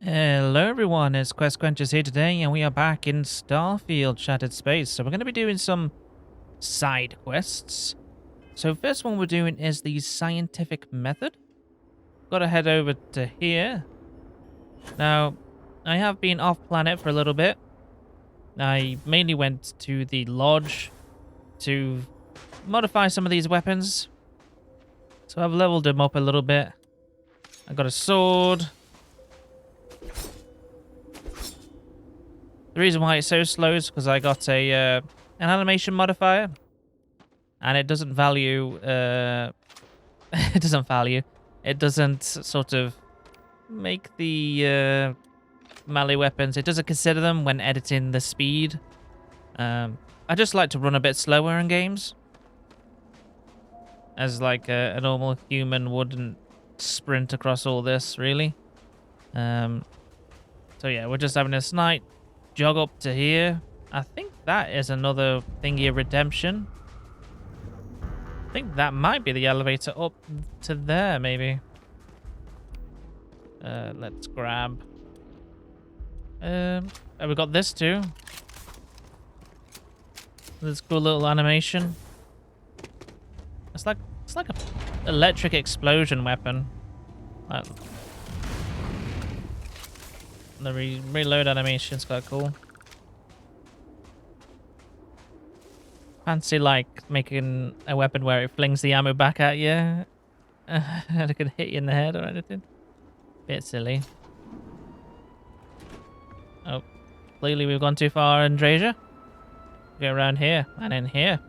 Hello everyone, it's Questquenchers here today, and we are back in Starfield Shattered Space. So we're going to be doing some side quests. So first one we're doing is the scientific method. Got to head over to here. Now, I have been off planet for a little bit. I mainly went to the lodge to modify some of these weapons. So I've leveled them up a little bit. I got a sword. The reason why it's so slow is because I got an animation modifier, and it doesn't value. It doesn't sort of make the melee weapons. It doesn't consider them when editing the speed. I just like to run a bit slower in games, as like a normal human wouldn't sprint across all this really. So yeah, we're just having a night jog up to here. I think that is another thingy of redemption. I think that might be the elevator up to there, maybe. Let's grab. Oh, we got this too. This cool little animation. It's like a electric explosion weapon. The reload animation's quite cool. Fancy like making a weapon where it flings the ammo back at you and it can hit you in the head or anything. Bit silly. Oh, clearly we've gone too far, Andrasia. Go around here and in here.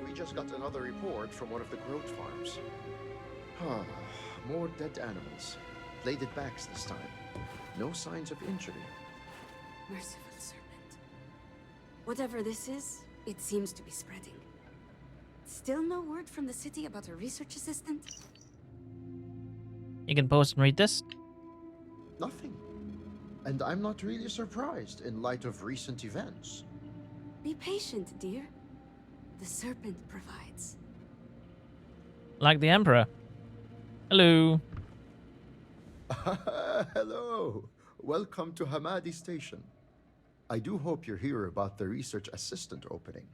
We just got another report from one of the growth farms. More dead animals. Bladed backs this time. No signs of injury. Merciful serpent. Whatever this is, it seems to be spreading. Still no word from the city about a research assistant? You can pause and read this. Nothing. And I'm not really surprised in light of recent events. Be patient, dear. The serpent provides. Like the Emperor. Hello. Hello. Welcome to Hamadi Station. I do hope you're here about the research assistant opening.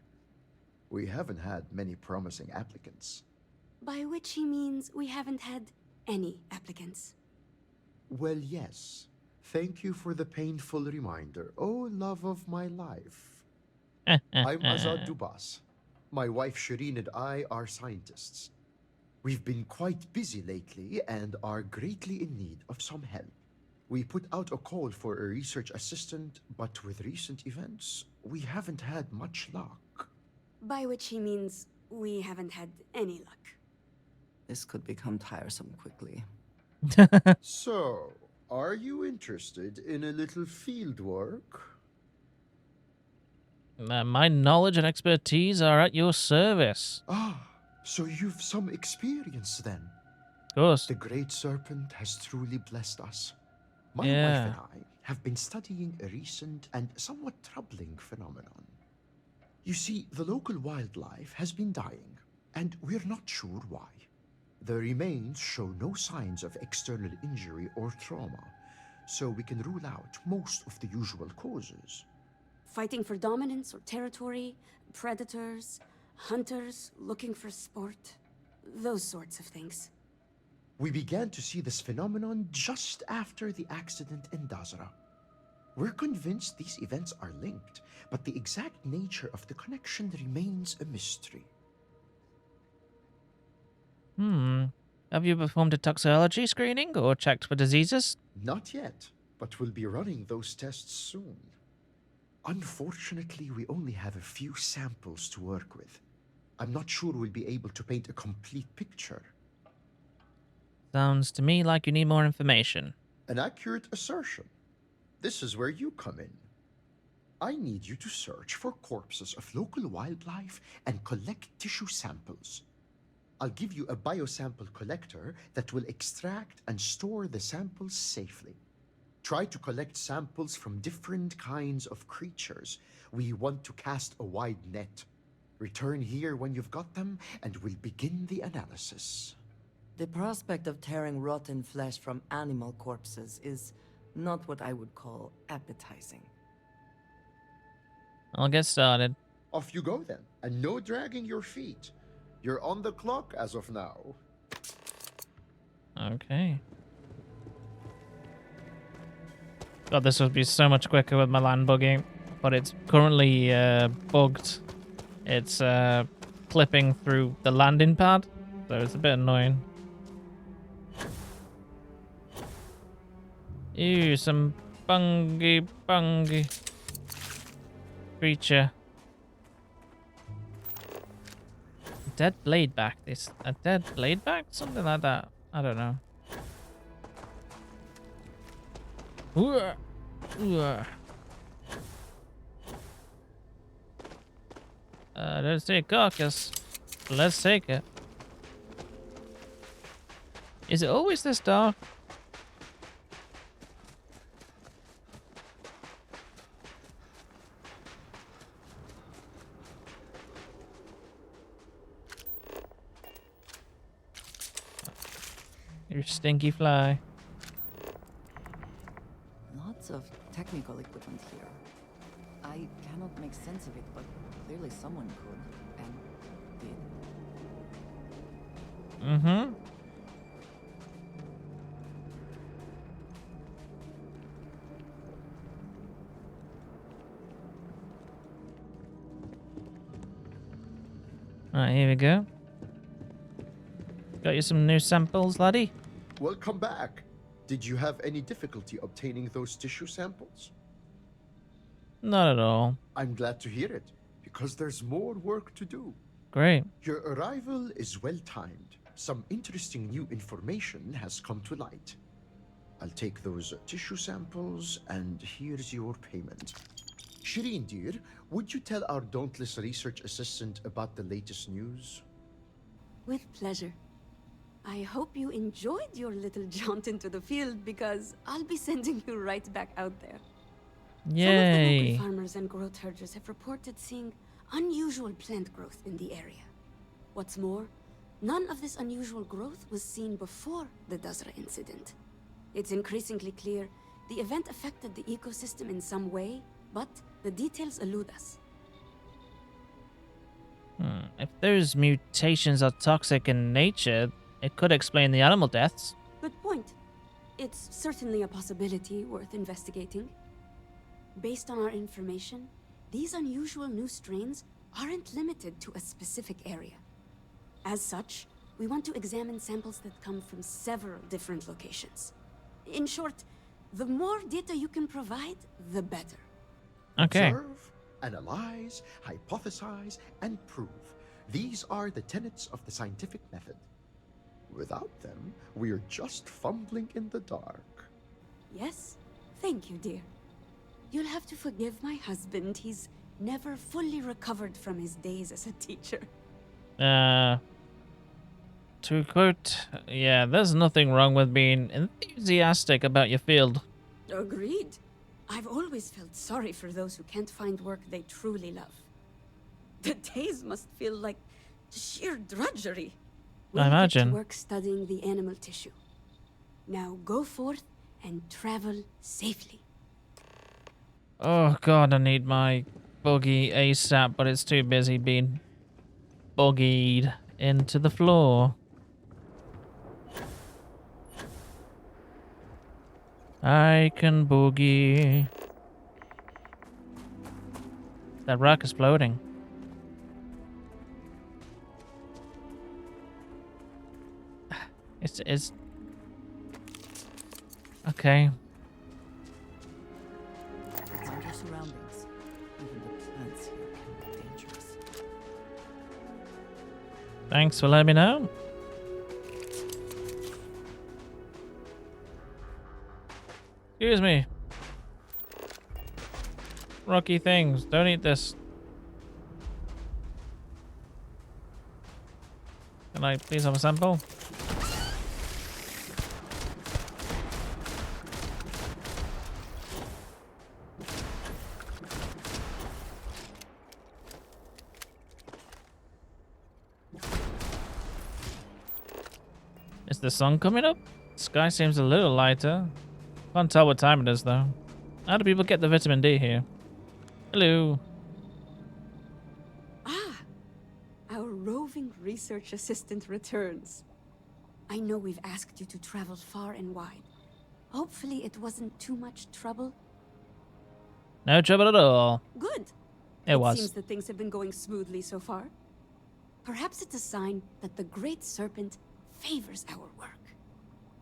We haven't had many promising applicants. By which he means we haven't had any applicants. Well, yes. Thank you for the painful reminder. Oh, love of my life. I'm Azad Dubas. My wife Shireen and I are scientists. We've been quite busy lately and are greatly in need of some help. We put out a call for a research assistant, but with recent events, we haven't had much luck. By which he means we haven't had any luck. This could become tiresome quickly. So, are you interested in a little field work? My knowledge and expertise are at your service. Ah, so you've some experience then. Of course. The Great Serpent has truly blessed us. My Yeah. wife and I have been studying a recent and somewhat troubling phenomenon. You see, the local wildlife has been dying, and we're not sure why. The remains show no signs of external injury or trauma, so we can rule out most of the usual causes. Fighting for dominance or territory, predators, hunters looking for sport, those sorts of things. We began to see this phenomenon just after the accident in Dazra. We're convinced these events are linked, but the exact nature of the connection remains a mystery. Have you performed a toxicology screening or checked for diseases? Not yet, but we'll be running those tests soon. Unfortunately, we only have a few samples to work with. I'm not sure we'll be able to paint a complete picture. Sounds to me like you need more information. An accurate assertion. This is where you come in. I need you to search for corpses of local wildlife and collect tissue samples. I'll give you a biosample collector that will extract and store the samples safely. Try to collect samples from different kinds of creatures. We want to cast a wide net. Return here when you've got them, and we'll begin the analysis. The prospect of tearing rotten flesh from animal corpses is not what I would call appetizing. I'll get started. Off you go then, and no dragging your feet. You're on the clock as of now. Okay. God, this would be so much quicker with my land bugging, but it's currently bugged. It's clipping through the landing pad, so it's a bit annoying. Ew, some bungy creature. Dead blade back. This a dead blade back? Something like that. I don't know. Ooh. Ooh. Let's take carcass. Let's take it. Is it always this dark? You stinky fly. Lots of technical equipment here. I cannot make sense of it, but clearly someone could, and did. Mm-hmm. Alright, here we go. Got you some new samples, laddie? Welcome back. Did you have any difficulty obtaining those tissue samples? Not at all. I'm glad to hear it, because there's more work to do. Great. Your arrival is well timed. Some interesting new information has come to light. I'll take those tissue samples, and here's your payment. Shireen, dear, would you tell our dauntless research assistant about the latest news? With pleasure. I hope you enjoyed your little jaunt into the field, because I'll be sending you right back out there. Yay. Some of the local farmers and growth herders have reported seeing unusual plant growth in the area. What's more, none of this unusual growth was seen before the Dazra incident. It's increasingly clear the event affected the ecosystem in some way, but the details elude us. If those mutations are toxic in nature, it could explain the animal deaths. Good point. It's certainly a possibility worth investigating. Based on our information, these unusual new strains aren't limited to a specific area. As such, we want to examine samples that come from several different locations. In short, the more data you can provide, the better. Okay. Observe, analyze, hypothesize, and prove. These are the tenets of the scientific method. Without them, we're just fumbling in the dark. Yes? Thank you, dear. You'll have to forgive my husband. He's never fully recovered from his days as a teacher. To quote, yeah, there's nothing wrong with being enthusiastic about your field. Agreed. I've always felt sorry for those who can't find work they truly love. The days must feel like sheer drudgery. I imagine. Get to work studying the animal tissue. Now go forth and travel safely. Oh god, I need my buggy ASAP, but it's too busy being buggied into the floor. I can boogie. That rock is floating. It's okay. Find your surroundings. Even the plants here can be dangerous. Thanks for letting me know. Excuse me. Rocky things. Don't eat this. Can I please have a sample? Is the sun coming up? Sky seems a little lighter. Can't tell what time it is though. How do people get the vitamin D here? Hello. Ah, our roving research assistant returns. I know we've asked you to travel far and wide. Hopefully it wasn't too much trouble. No trouble at all. Good. It was. Seems that things have been going smoothly so far. Perhaps it's a sign that the Great Serpent favors our work.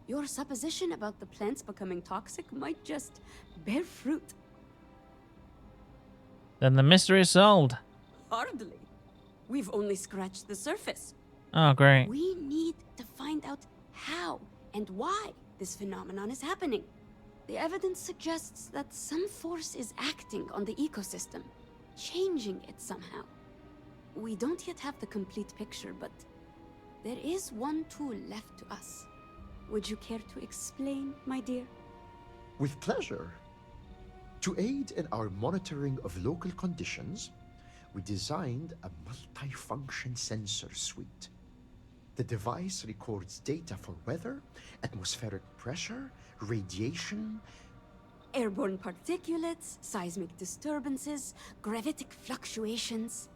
Your supposition about the plants becoming toxic might just bear fruit. Then the mystery is solved. Hardly. We've only scratched the surface. Oh, great. We need to find out how and why this phenomenon is happening. The evidence suggests that some force is acting on the ecosystem, changing it somehow. We don't yet have the complete picture, but there is one tool left to us. Would you care to explain, my dear? With pleasure. To aid in our monitoring of local conditions, we designed a multi-function sensor suite. The device records data for weather, atmospheric pressure, radiation, Airborne particulates, seismic disturbances, gravitic fluctuations.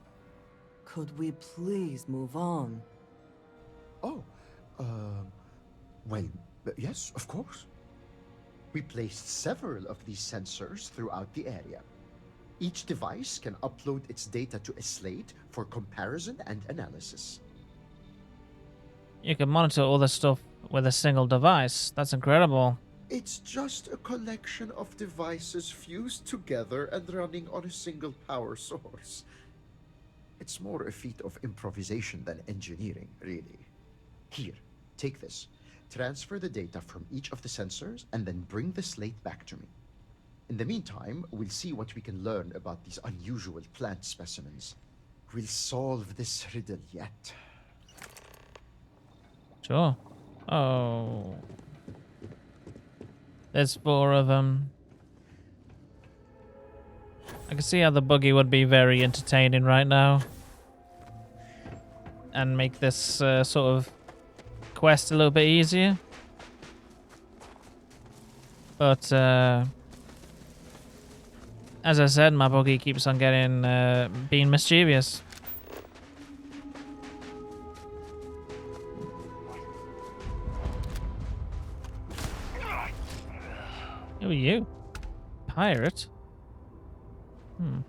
Could we please move on? Oh, well, yes, of course. We placed several of these sensors throughout the area. Each device can upload its data to a slate for comparison and analysis. You can monitor all this stuff with a single device. That's incredible. It's just a collection of devices fused together and running on a single power source. It's more a feat of improvisation than engineering, really. Here, take this. Transfer the data from each of the sensors and then bring the slate back to me. In the meantime, we'll see what we can learn about these unusual plant specimens. We'll solve this riddle yet. Sure. Oh. There's 4 of them. I can see how the buggy would be very entertaining right now. And make this sort of quest a little bit easier. But, as I said, my buggy keeps on getting, being mischievous. Who are you? Pirate? Hmm.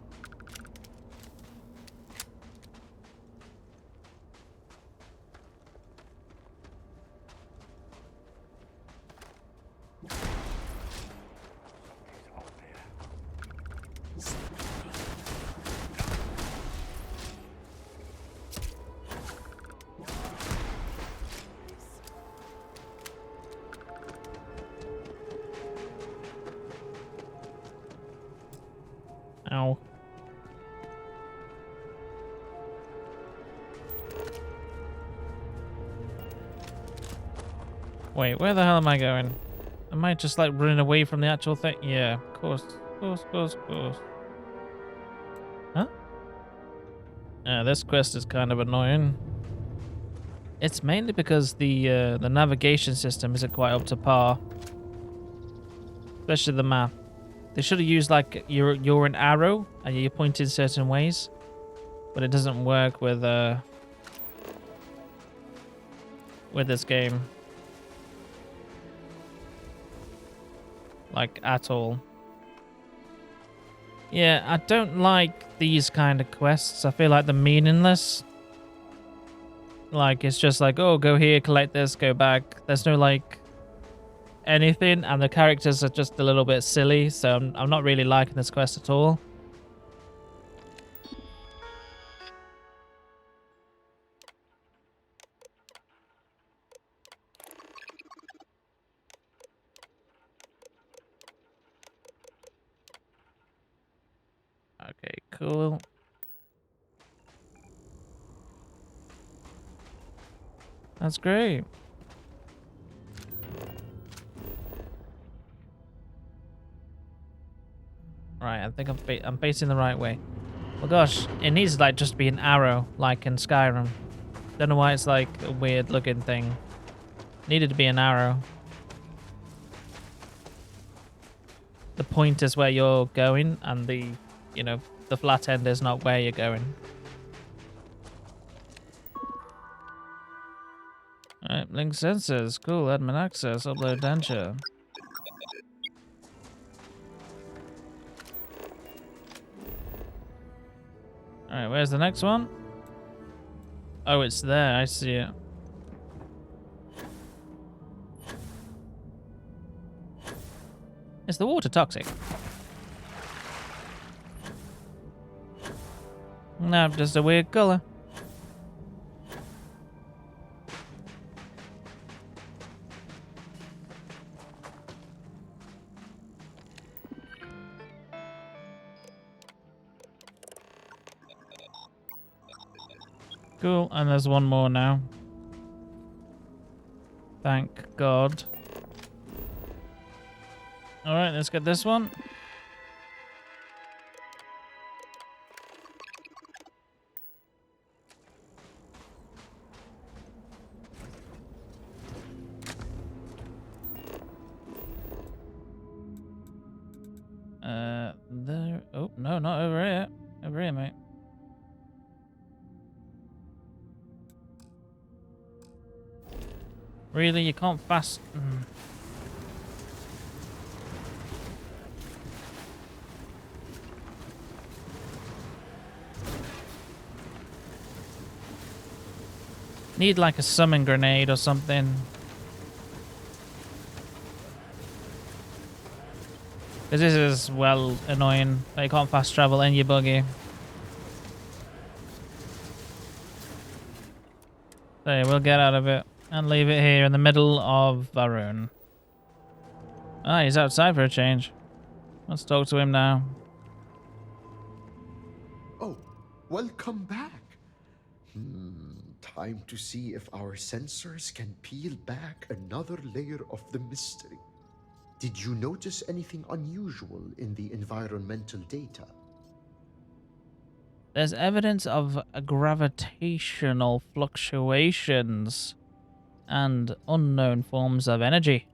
Ow. Wait, where the hell am I going? Am I just like running away from the actual thing? Yeah, of course, of course. Huh? This quest is kind of annoying. It's mainly because the navigation system isn't quite up to par. Especially the map. They should have used like you're an arrow and you point in certain ways, but it doesn't work with this game, like at all. Yeah, I don't like these kind of quests. I feel like they're meaningless. Like it's just like, oh, go here, collect this, go back. There's no like anything, and the characters are just a little bit silly, so I'm not really liking this quest at all. Okay, cool. That's great. Right, I think I'm facing the right way. Well, gosh, it needs like just be an arrow, like in Skyrim. Don't know why it's like a weird looking thing. Needed to be an arrow. The point is where you're going, and the, you know, the flat end is not where you're going. Alright, link sensors. Cool, admin access, upload denture. Alright, where's the next one? Oh, it's there, I see it. Is the water toxic? No, just a weird color. Cool, and there's one more now. Thank God. Alright, let's get this one. There. Oh, no, not over here. Over here, mate. Really? You can't fast... Need like a summon grenade or something. Because this is, well, annoying. You can't fast travel in your buggy. So yeah, we'll get out of it and leave it here in the middle of Varun. Ah, he's outside for a change. Let's talk to him now. Oh, welcome back. Time to see if our sensors can peel back another layer of the mystery. Did you notice anything unusual in the environmental data? There's evidence of gravitational fluctuations and unknown forms of energy.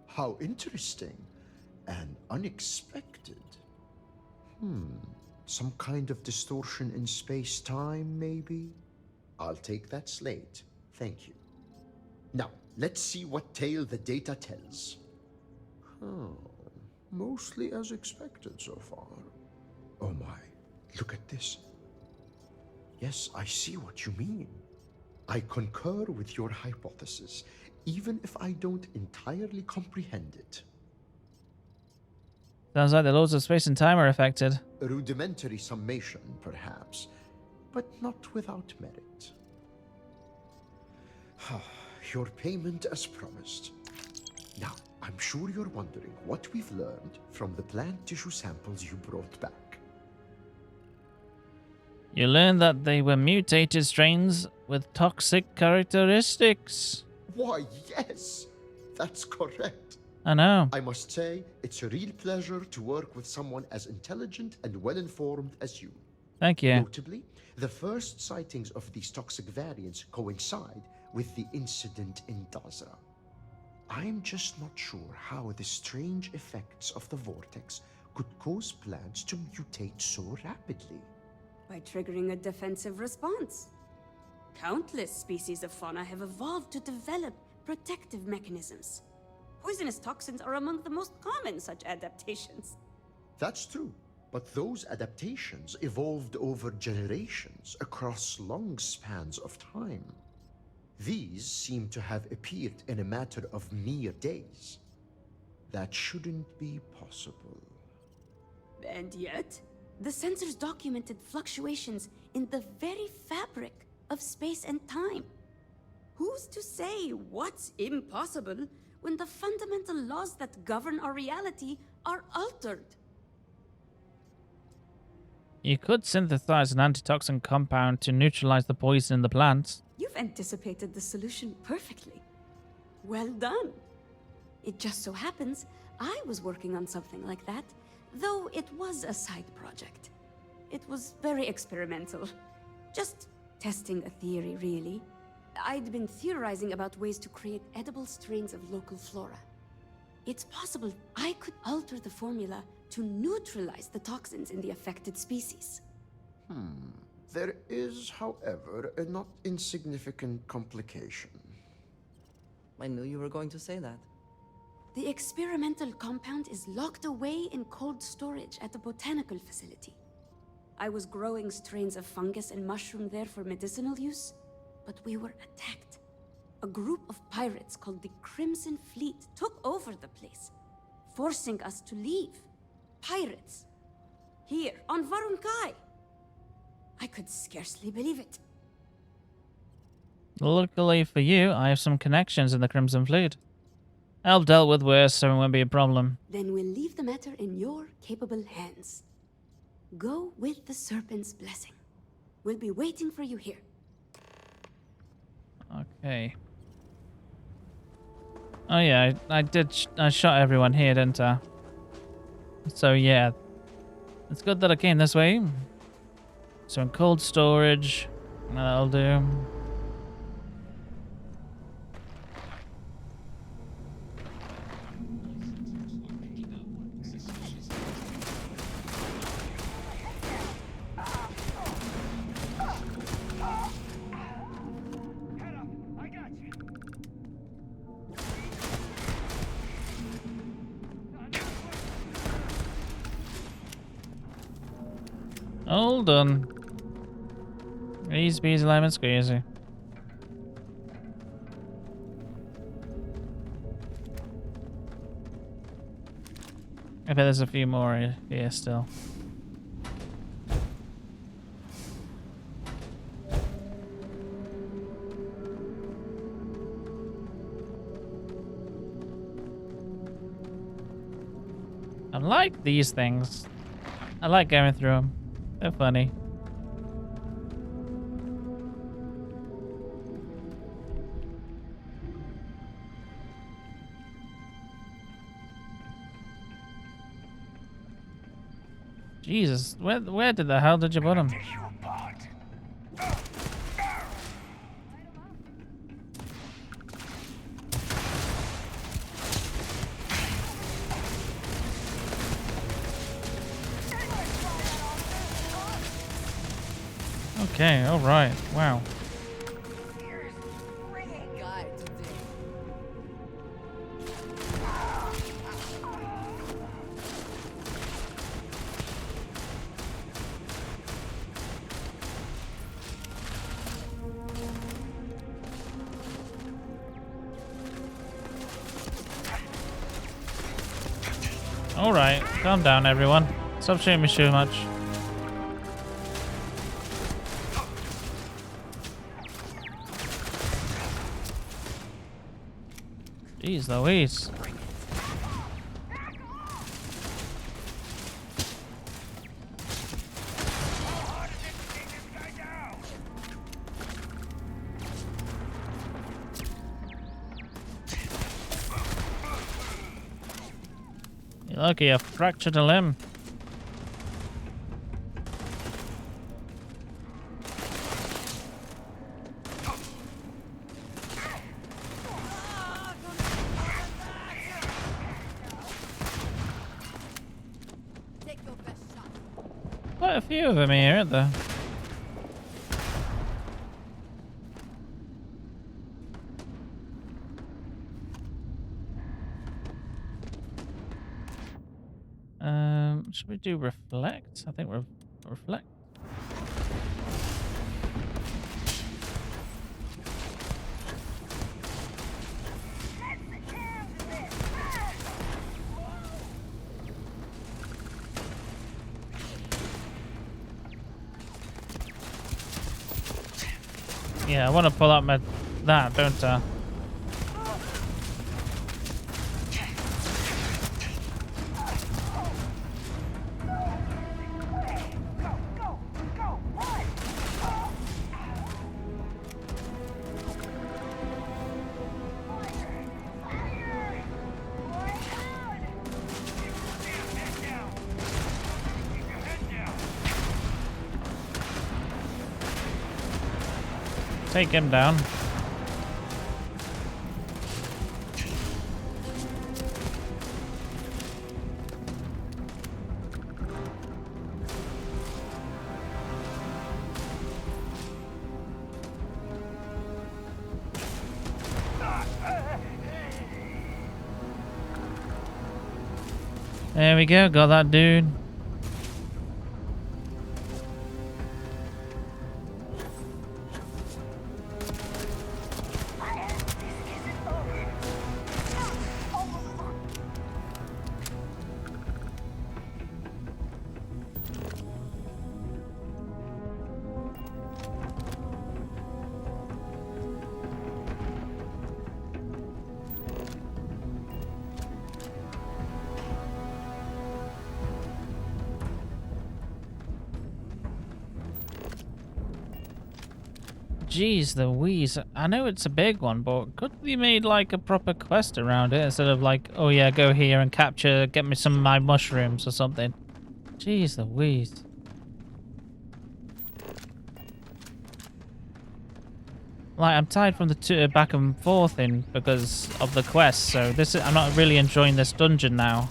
How interesting and unexpected. Some kind of distortion in space-time, maybe? I'll take that slate. Thank you. Now, let's see what tale the data tells. Mostly as expected so far. Oh my, look at this. Yes, I see what you mean. I concur with your hypothesis, even if I don't entirely comprehend it. Sounds like the laws of space and time are affected. A rudimentary summation, perhaps, but not without merit. Your payment as promised. Now, I'm sure you're wondering what we've learned from the plant tissue samples you brought back. You learned that they were mutated strains with toxic characteristics. Why, yes, that's correct. I know. I must say, it's a real pleasure to work with someone as intelligent and well-informed as you. Thank you. Notably, the first sightings of these toxic variants coincide with the incident in Dazra. I'm just not sure how the strange effects of the vortex could cause plants to mutate so rapidly. By triggering a defensive response. Countless species of fauna have evolved to develop protective mechanisms. Poisonous toxins are among the most common such adaptations. That's true, but those adaptations evolved over generations across long spans of time. These seem to have appeared in a matter of mere days. That shouldn't be possible. And yet, the sensors documented fluctuations in the very fabric of space and time. Who's to say what's impossible when the fundamental laws that govern our reality are altered? You could synthesize an antitoxin compound to neutralize the poison in the plants. You've anticipated the solution perfectly. Well done. It just so happens I was working on something like that, though it was a side project. It was very experimental. Just testing a theory, really. I'd been theorizing about ways to create edible strains of local flora. It's possible I could alter the formula to neutralize the toxins in the affected species. There is, however, a not insignificant complication. I knew you were going to say that. The experimental compound is locked away in cold storage at the botanical facility. I was growing strains of fungus and mushroom there for medicinal use, but we were attacked. A group of pirates called the Crimson Fleet took over the place, forcing us to leave. Pirates. Here, on Varun Kai. I could scarcely believe it. Luckily for you, I have some connections in the Crimson Fleet. I've dealt with worse, so it won't be a problem. Then we'll leave the matter in your capable hands. Go with the Serpent's blessing. We'll be waiting for you here. Okay. Oh yeah, I shot everyone here, didn't I? So yeah, it's good that I came this way. So in cold storage, that'll do. All done. Easy peasy lemon squeezy. I bet there's a few more here still. I like these things. I like going through them. They're funny. Jesus, where did the hell did you put him? Okay, alright, wow. Alright, calm down everyone. Stop shooting me too much. Jeez Louise. You're lucky I fractured a limb. Quite a few of them here, aren't there? Should we do reflect? I think we're reflect. Yeah, I want to pull up that, don't I? Take him down. There we go, got that dude. Jeez Louise, I know it's a big one, but could we made like a proper quest around it instead of like, oh yeah, go here and capture, get me some of my mushrooms or something. Jeez Louise. Like, I'm tired from the back and forth thing because of the quest, so I'm not really enjoying this dungeon now.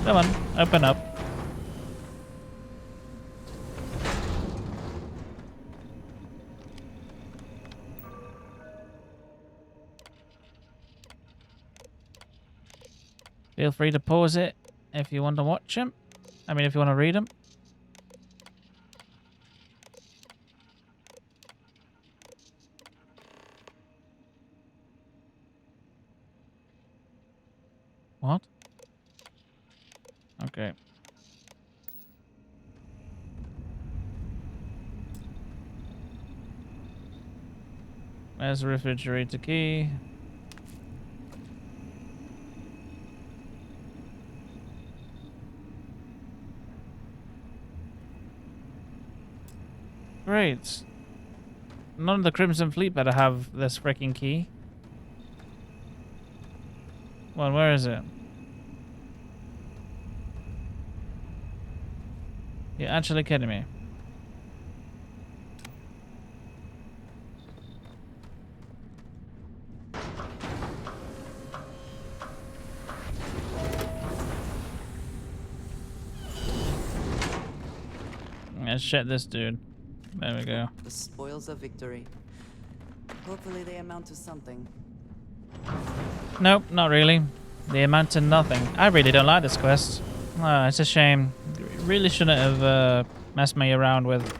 Come on, open up. Feel free to pause it if you want to watch them. I mean, if you want to read them. What? Okay. There's the refrigerator key. Great. None of the Crimson Fleet better have this freaking key. Well, where is it? You're actually kidding me. Let's check this dude. There we go. The spoils of victory. Hopefully they amount to something. Nope, not really. They amount to nothing. I really don't like this quest. Oh, it's a shame. Really shouldn't have messed me around with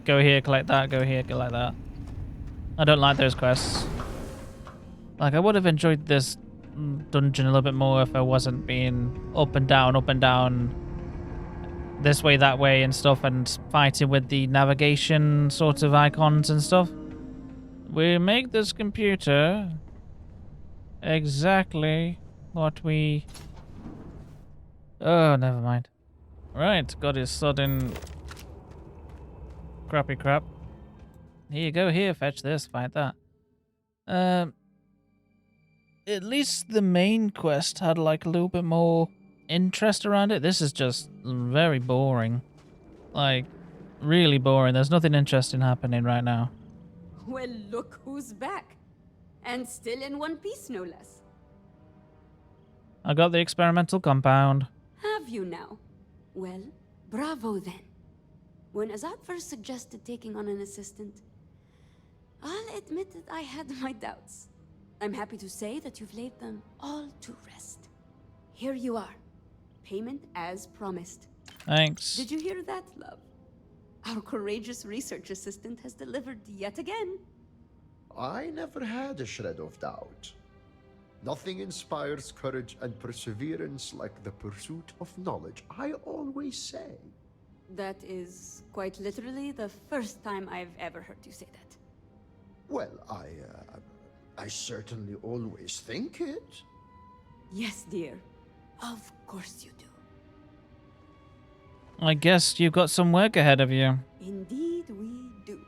go here, collect that, go here, collect that. I don't like those quests. Like, I would have enjoyed this dungeon a little bit more if I wasn't being up and down, this way, that way and stuff, and fighting with the navigation sort of icons and stuff. We make this computer exactly what we... Oh, never mind. Right, got his sudden crappy crap. Here you go, here, fetch this, fight that. At least the main quest had like a little bit more interest around it. This is just very boring. Like, really boring. There's nothing interesting happening right now. Well, look who's back. And still in one piece, no less. I got the experimental compound. Have you now? Well, bravo then. When Azad first suggested taking on an assistant, I'll admit that I had my doubts. I'm happy to say that you've laid them all to rest. Here you are. Payment as promised. Thanks. Did you hear that, love? Our courageous research assistant has delivered yet again. I never had a shred of doubt. Nothing inspires courage and perseverance like the pursuit of knowledge, I always say. That is quite literally the first time I've ever heard you say that. Well, I certainly always think it. Yes, dear. Of course you do. I guess you've got some work ahead of you. Indeed we do.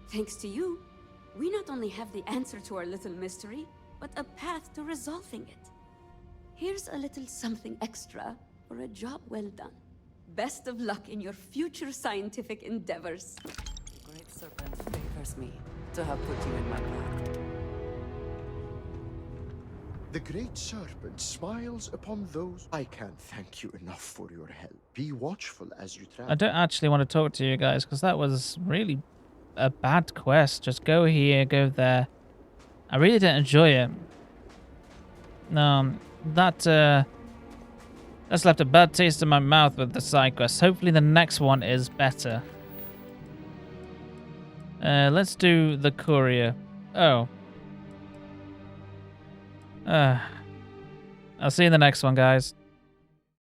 Thanks to you, we not only have the answer to our little mystery, but a path to resolving it. Here's a little something extra for a job well done. Best of luck in your future scientific endeavors. The Great Serpent favors me to have put you in my path. The Great Serpent smiles upon those. I can't thank you enough for your help. Be watchful as you travel. I don't actually want to talk to you guys because that was really a bad quest. Just go here, go there. I really didn't enjoy it. That's left a bad taste in my mouth with the side quest. Hopefully the next one is better. Let's do the courier. Oh. I'll see you in the next one, guys.